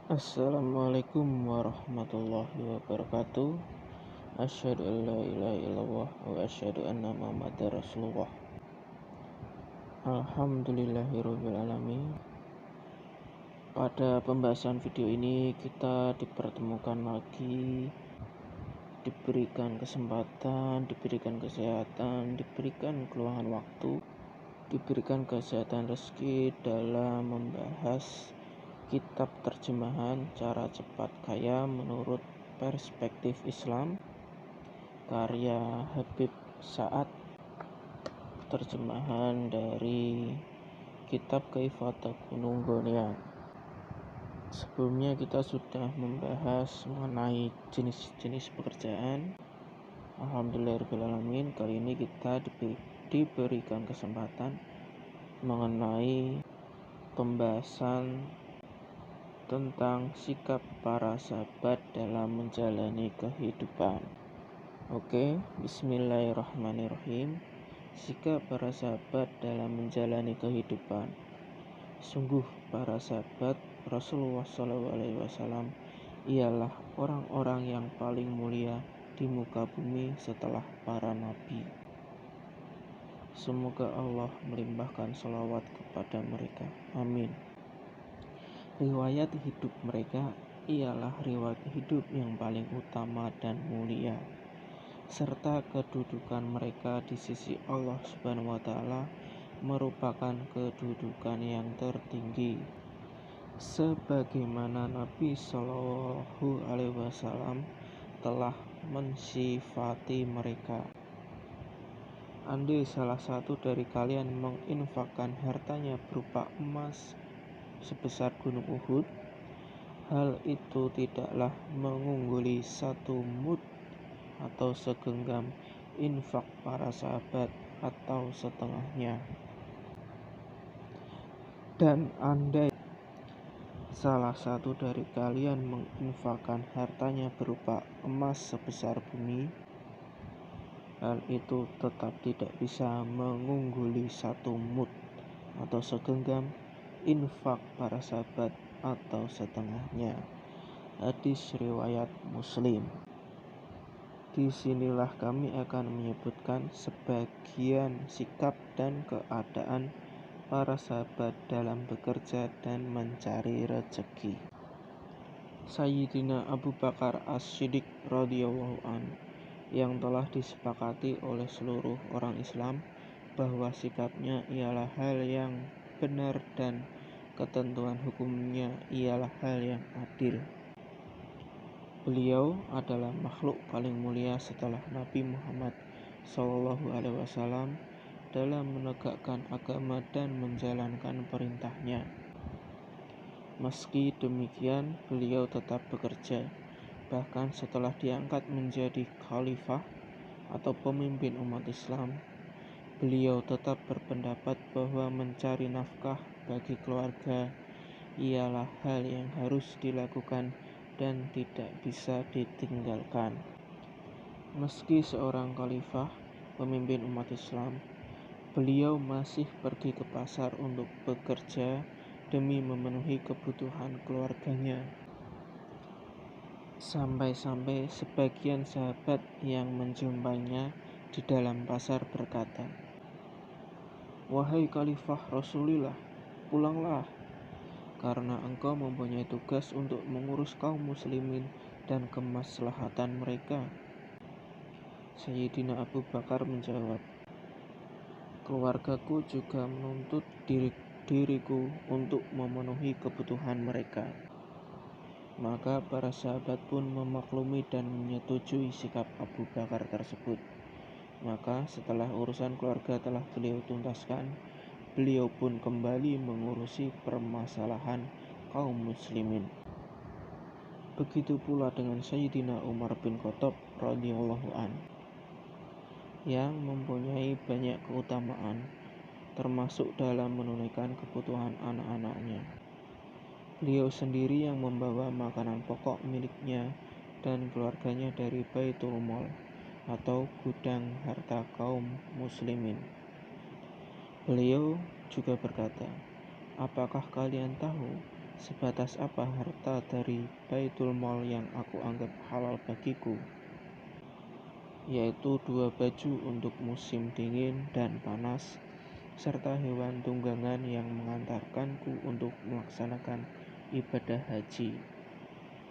Assalamualaikum warahmatullahi wabarakatuh. Asyhadu an la ilaha illallah wa asyhadu anna Muhammadar Rasulullah. Alhamdulillahirabbil alamin. Pada pembahasan video ini kita dipertemukan lagi, diberikan kesempatan, diberikan kesehatan, diberikan keluangan waktu, diberikan kesehatan rezeki dalam membahas kitab terjemahan Cara Cepat Kaya Menurut Perspektif Islam karya Habib Sa'ad, terjemahan dari kitab Kaifa Takunu Ghaniyan. Sebelumnya kita sudah membahas mengenai jenis-jenis pekerjaan. Alhamdulillahirrahmanirrahim, kali ini kita diberikan kesempatan mengenai pembahasan tentang sikap para sahabat dalam menjalani kehidupan. Oke, bismillahirrahmanirrahim. Sikap para sahabat dalam menjalani kehidupan. Sungguh para sahabat Rasulullah SAW ialah orang-orang yang paling mulia di muka bumi setelah para nabi. Semoga Allah melimpahkan sholawat kepada mereka. Amin. Riwayat hidup mereka ialah riwayat hidup yang paling utama dan mulia, serta kedudukan mereka di sisi Allah Subhanahu wa Ta'ala merupakan kedudukan yang tertinggi, sebagaimana Nabi Shallallahu Alaihi Wasallam telah mensifati mereka. Andai salah satu dari kalian menginfakkan hartanya berupa emas sebesar gunung Uhud, hal itu tidaklah mengungguli satu mud atau segenggam infak para sahabat atau setengahnya. Dan andai salah satu dari kalian menginfakkan hartanya berupa emas sebesar bumi, hal itu tetap tidak bisa mengungguli satu mud atau segenggam infak para sahabat atau setengahnya. Hadis riwayat Muslim. Disinilah kami akan menyebutkan sebagian sikap dan keadaan para sahabat dalam bekerja dan mencari rezeki. Sayyidina Abu Bakar As-Siddiq radhiyallahu anhu, yang telah disepakati oleh seluruh orang Islam bahwa sikapnya ialah hal yang benar dan ketentuan hukumnya ialah hal yang adil. Beliau adalah makhluk paling mulia setelah Nabi Muhammad SAW dalam menegakkan agama dan menjalankan perintahnya. Meski demikian, beliau tetap bekerja. Bahkan setelah diangkat menjadi khalifah atau pemimpin umat Islam, beliau tetap berpendapat bahwa mencari nafkah bagi keluarga ialah hal yang harus dilakukan dan tidak bisa ditinggalkan. Meski seorang khalifah, pemimpin umat Islam, beliau masih pergi ke pasar untuk bekerja demi memenuhi kebutuhan keluarganya. Sampai-sampai sebagian sahabat yang menjumpainya di dalam pasar berkata, "Wahai Khalifah Rasulullah, pulanglah, karena engkau mempunyai tugas untuk mengurus kaum muslimin dan kemaslahatan mereka." Sayyidina Abu Bakar menjawab, "Keluargaku juga menuntut diriku untuk memenuhi kebutuhan mereka." Maka para sahabat pun memaklumi dan menyetujui sikap Abu Bakar tersebut. Maka setelah urusan keluarga telah beliau tuntaskan, beliau pun kembali mengurusi permasalahan kaum muslimin. Begitu pula dengan Sayyidina Umar bin Khattab radhiyallahu anhu, yang mempunyai banyak keutamaan, termasuk dalam menunaikan kebutuhan anak-anaknya. Beliau sendiri yang membawa makanan pokok miliknya dan keluarganya dari Baitul Mal atau gudang harta kaum muslimin. Beliau juga berkata, "Apakah kalian tahu Sebatas apa harta dari Baitul Mal yang aku anggap halal bagiku, yaitu 2 baju untuk musim dingin dan panas, serta hewan tunggangan yang mengantarkanku untuk melaksanakan ibadah haji.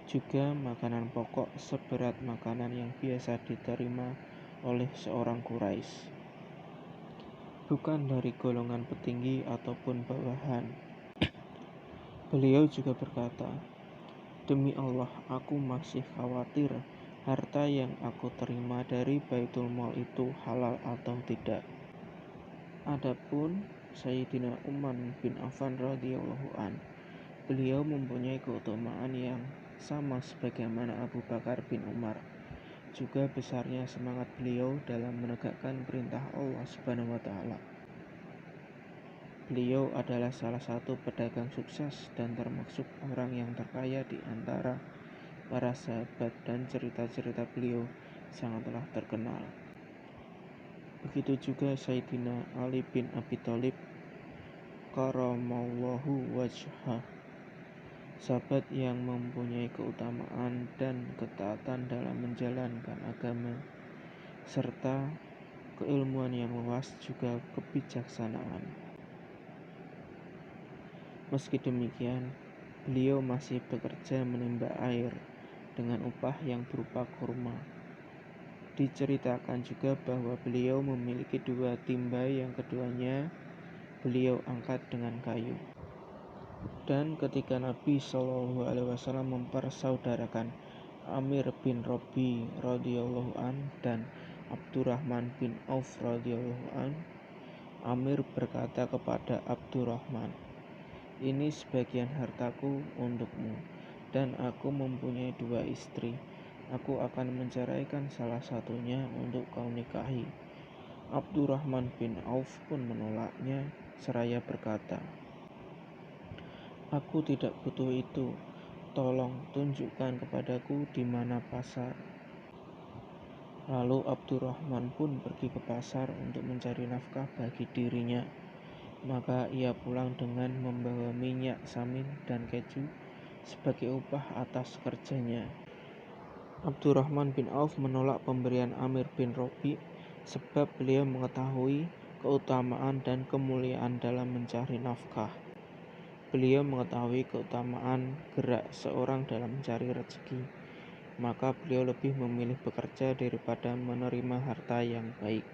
Juga makanan pokok seberat makanan yang biasa diterima oleh seorang Quraisy, bukan dari golongan petinggi ataupun bawahan. Beliau juga berkata, "Demi Allah, aku masih khawatir harta yang aku terima dari Baitul Mal itu halal atau tidak." Adapun Sayyidina Umar bin Affan radhiyallahu an, beliau mempunyai keutamaan yang sama sebagaimana Abu Bakar bin Umar. Juga besarnya semangat beliau dalam menegakkan perintah Allah Subhanahu wa taala. Beliau adalah salah satu pedagang sukses dan termasuk orang yang terkaya di antara para sahabat, dan cerita-cerita beliau sangatlah terkenal. Begitu juga Sayyidina Ali bin Abi Thalib karamallahu wajhah, sahabat yang mempunyai keutamaan dan ketaatan dalam menjalankan agama, serta keilmuan yang luas, juga kebijaksanaan. Meski demikian, beliau masih bekerja menimba air dengan upah yang berupa kurma. Diceritakan juga bahwa beliau memiliki 2 timba yang keduanya beliau angkat dengan kayu. Dan ketika Nabi SAW mempersaudarakan Amir bin Robi radhiyallahu an dan Abdurrahman bin Auf radhiyallahu an, Amir berkata kepada Abdurrahman, "Ini sebagian hartaku untukmu, dan aku mempunyai 2 istri. Aku akan menceraikan salah satunya untuk kau nikahi." Abdurrahman bin Auf pun menolaknya seraya berkata, "Aku tidak butuh itu. Tolong tunjukkan kepadaku di mana pasar." Lalu Abdurrahman pun pergi ke pasar untuk mencari nafkah bagi dirinya. Maka ia pulang dengan membawa minyak samin dan keju sebagai upah atas kerjanya. Abdurrahman bin Auf menolak pemberian Amir bin Robi sebab beliau mengetahui keutamaan dan kemuliaan dalam mencari nafkah. Beliau mengetahui keutamaan gerak seorang dalam mencari rezeki, maka beliau lebih memilih bekerja daripada menerima harta yang baik.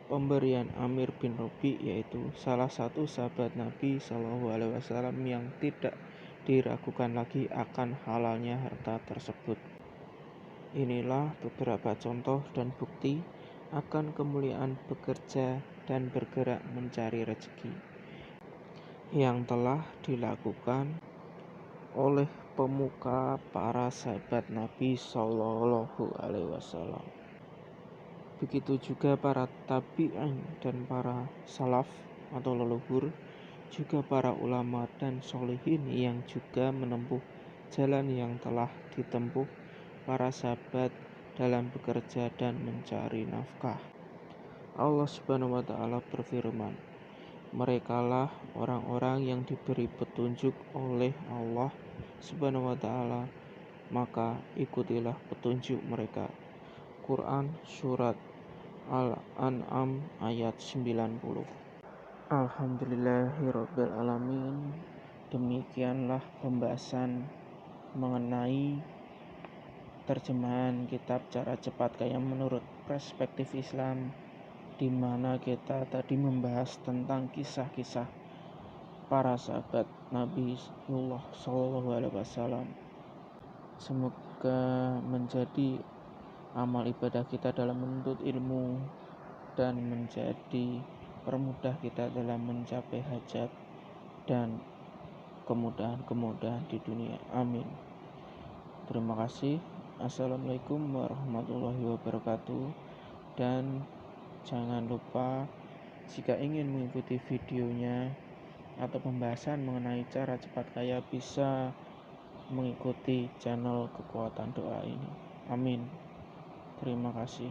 Pemberian Amir bin Robi, yaitu salah satu sahabat Nabi SAW yang tidak diragukan lagi akan halalnya harta tersebut. Inilah beberapa contoh dan bukti akan kemuliaan bekerja dan bergerak mencari rezeki yang telah dilakukan oleh pemuka para sahabat Nabi SAW. Begitu juga para tabi'in dan para salaf atau leluhur, juga para ulama dan sholihin yang juga menempuh jalan yang telah ditempuh para sahabat dalam bekerja dan mencari nafkah. Allah Subhanahu wa taala berfirman, "Merekalah orang-orang yang diberi petunjuk oleh Allah Subhanahu wa taala, maka ikutilah petunjuk mereka." Quran Surat Al-An'am ayat 90. Alhamdulillahirabbil alamin. Demikianlah pembahasan mengenai terjemahan kitab Cara Cepat Kaya menurut perspektif Islam, di mana kita tadi membahas tentang kisah-kisah para sahabat Nabi SAW. Semoga menjadi amal ibadah kita dalam menuntut ilmu dan menjadi permudah kita dalam mencapai hajat dan kemudahan-kemudahan di dunia. Amin. Terima kasih. Assalamualaikum warahmatullahi wabarakatuh. Dan jangan lupa, jika ingin mengikuti videonya atau pembahasan mengenai cara cepat kaya, bisa mengikuti channel Kekuatan Doa ini. Amin. Terima kasih.